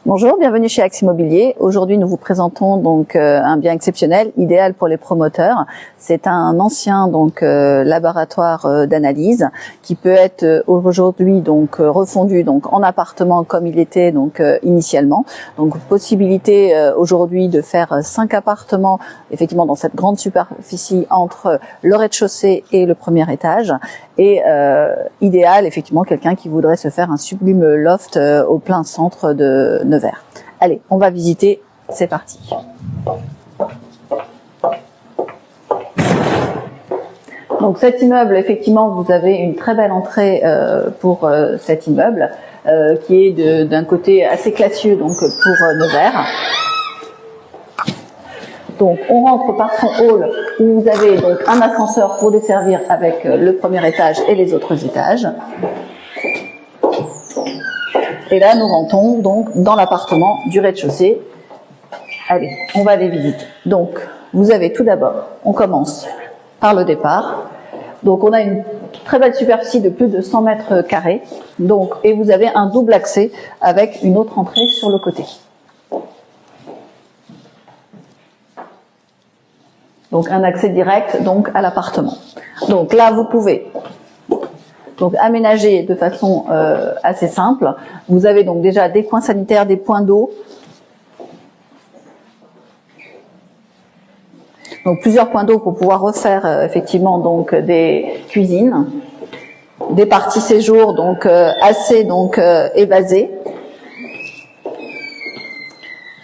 Bonjour, bienvenue chez Axe Immobilier. Aujourd'hui, nous vous présentons donc un bien exceptionnel, idéal pour les promoteurs. C'est un ancien laboratoire d'analyse qui peut être aujourd'hui refondu en appartement comme il était initialement. Donc possibilité aujourd'hui de faire 5 appartements effectivement dans cette grande superficie entre le rez-de-chaussée et le premier étage. Et idéal effectivement quelqu'un qui voudrait se faire un sublime loft au plein centre de Nevers. Allez, on va visiter, c'est parti. Donc cet immeuble, effectivement, vous avez une très belle entrée pour cet immeuble qui est d'un côté assez classieux pour Nevers. Donc on rentre par son hall où vous avez donc un ascenseur pour desservir avec le premier étage et les autres étages. Et là nous rentrons donc dans l'appartement du rez-de-chaussée. Allez, on va les visiter. Donc vous avez tout d'abord, on commence par le départ. Donc on a une très belle superficie de plus de 100 mètres carrés. Et vous avez un double accès avec une autre entrée sur le côté. Donc un accès direct à l'appartement. Donc là vous pouvez aménager de façon assez simple. Vous avez donc déjà des coins sanitaires, des points d'eau. Donc plusieurs points d'eau pour pouvoir refaire effectivement des cuisines, des parties séjour assez évasées.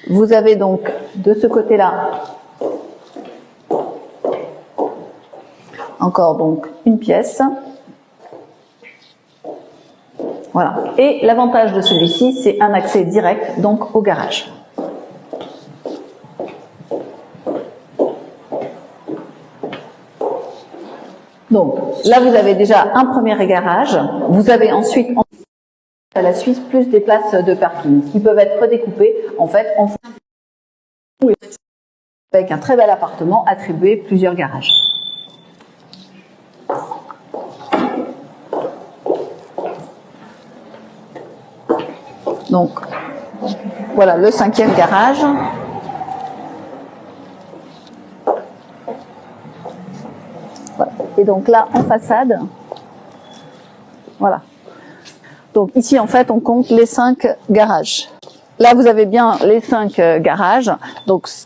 Vous avez donc de ce côté-là encore une pièce. Voilà. Et l'avantage de celui-ci, c'est un accès direct au garage. Donc là, vous avez déjà un premier garage. Vous avez ensuite à la suite plus des places de parking qui peuvent être redécoupées en fait avec un très bel appartement attribué plusieurs garages. Donc, voilà le 5e garage. Voilà. Et donc là, en façade, voilà. Donc ici, en fait, on compte les 5 garages. Là, vous avez bien les 5 garages,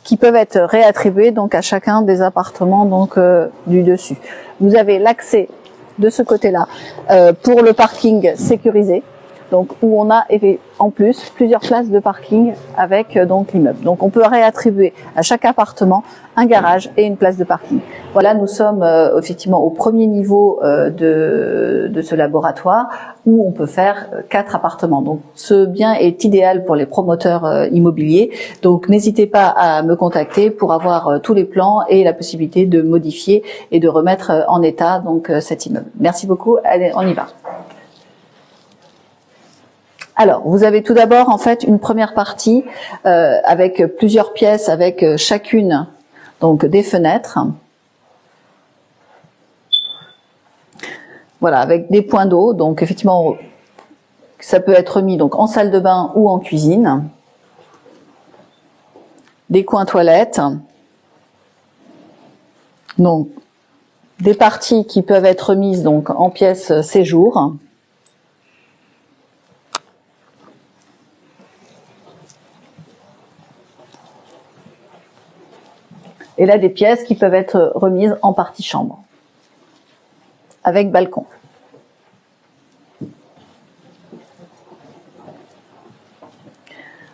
qui peuvent être réattribués à chacun des appartements du dessus. Vous avez l'accès de ce côté-là pour le parking sécurisé. Où on a en plus plusieurs places de parking avec l'immeuble. Donc on peut réattribuer à chaque appartement un garage et une place de parking. Voilà, nous sommes effectivement au premier niveau de ce laboratoire où on peut faire 4 appartements. Donc ce bien est idéal pour les promoteurs immobiliers. Donc n'hésitez pas à me contacter pour avoir tous les plans et la possibilité de modifier et de remettre en état cet immeuble. Merci beaucoup, allez, on y va. Alors, vous avez tout d'abord en fait une première partie avec plusieurs pièces, avec chacune des fenêtres. Voilà, avec des points d'eau. Donc effectivement, ça peut être mis en salle de bain ou en cuisine. Des coins toilettes. Donc des parties qui peuvent être mises en pièces séjour. Et là, des pièces qui peuvent être remises en partie chambre, avec balcon.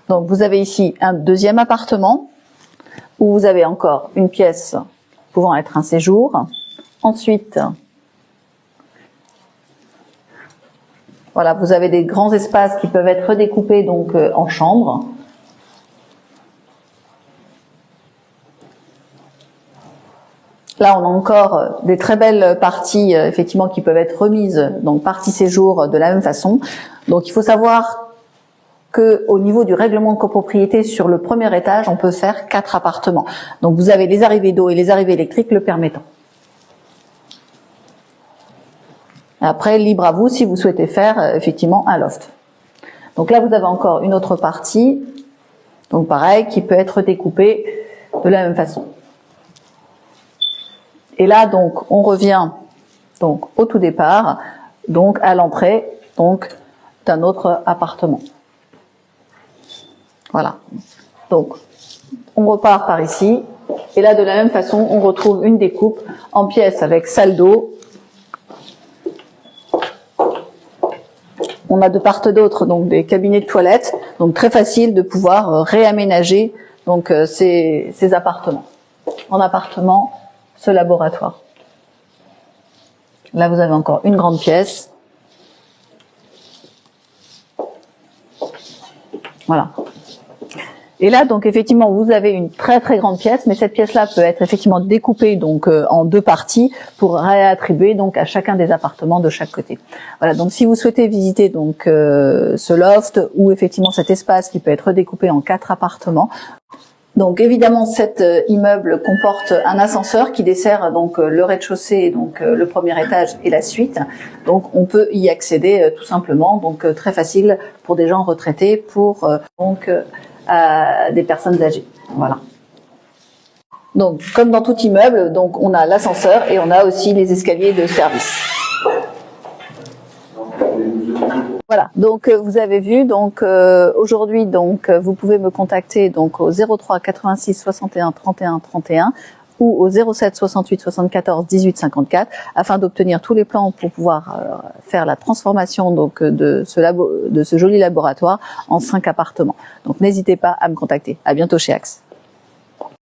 Donc, vous avez ici un deuxième appartement, où vous avez encore une pièce pouvant être un séjour. Ensuite, voilà, vous avez des grands espaces qui peuvent être redécoupés en chambre. Là, on a encore des très belles parties, effectivement, qui peuvent être remises, partie séjour de la même façon. Donc, il faut savoir que au niveau du règlement de copropriété sur le premier étage, on peut faire 4 appartements. Donc, vous avez les arrivées d'eau et les arrivées électriques le permettant. Après, libre à vous si vous souhaitez faire, effectivement, un loft. Donc là, vous avez encore une autre partie, donc pareil, qui peut être découpée de la même façon. Et là, donc, on revient donc au tout départ, donc à l'entrée, donc d'un autre appartement. Voilà. Donc, on repart par ici, et là, de la même façon, on retrouve une découpe en pièces avec salle d'eau. On a de part et d'autre donc des cabinets de toilettes, donc très facile de pouvoir réaménager donc ces appartements. En appartement, ce laboratoire. Là, vous avez encore une grande pièce. Voilà. Et là, donc effectivement, vous avez une très très grande pièce, mais cette pièce-là peut être effectivement découpée donc en deux parties pour réattribuer donc à chacun des appartements de chaque côté. Voilà. Donc si vous souhaitez visiter donc ce loft ou effectivement cet espace qui peut être découpé en 4 appartements. Donc évidemment, cet immeuble comporte un ascenseur qui dessert donc le rez-de-chaussée, donc le premier étage et la suite. Donc on peut y accéder tout simplement, donc très facile pour des gens retraités, pour à des personnes âgées. Voilà. Donc, comme dans tout immeuble, donc on a l'ascenseur et on a aussi les escaliers de service. Voilà. Donc vous avez vu. Donc aujourd'hui, donc vous pouvez me contacter donc au 03 86 61 31 31 ou au 07 68 74 18 54 afin d'obtenir tous les plans pour pouvoir faire la transformation donc de ce joli laboratoire en 5 appartements. Donc n'hésitez pas à me contacter. À bientôt chez Axe.